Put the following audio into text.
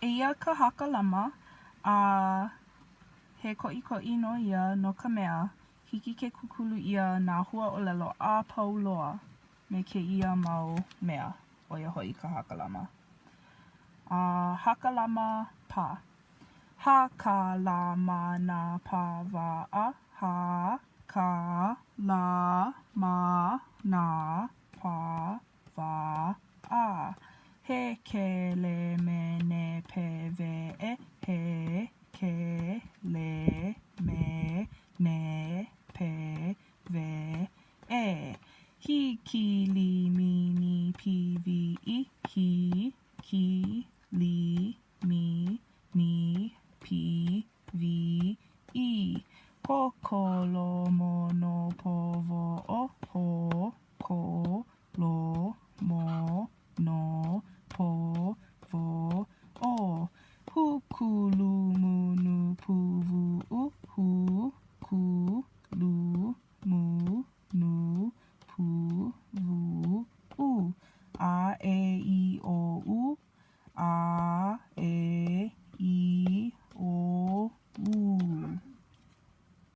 Eia ka haka lama a he koʻikoʻi no ia no ka mea hiki ke kukulu ia nā hua ʻōlelo a pau loa me kēia mau mea ʻoia hoʻi ka haka lama. Haka lama pā. Haka lama nā pā waʻa. Haka lama nā pā waʻa. He kele mene peweʻe. He kele mene peweʻe. Hiki limini piwiʻi. Hiki limini piwiʻi. Hokolo mono powoʻo. Hokolo mono powoʻo. Hukulu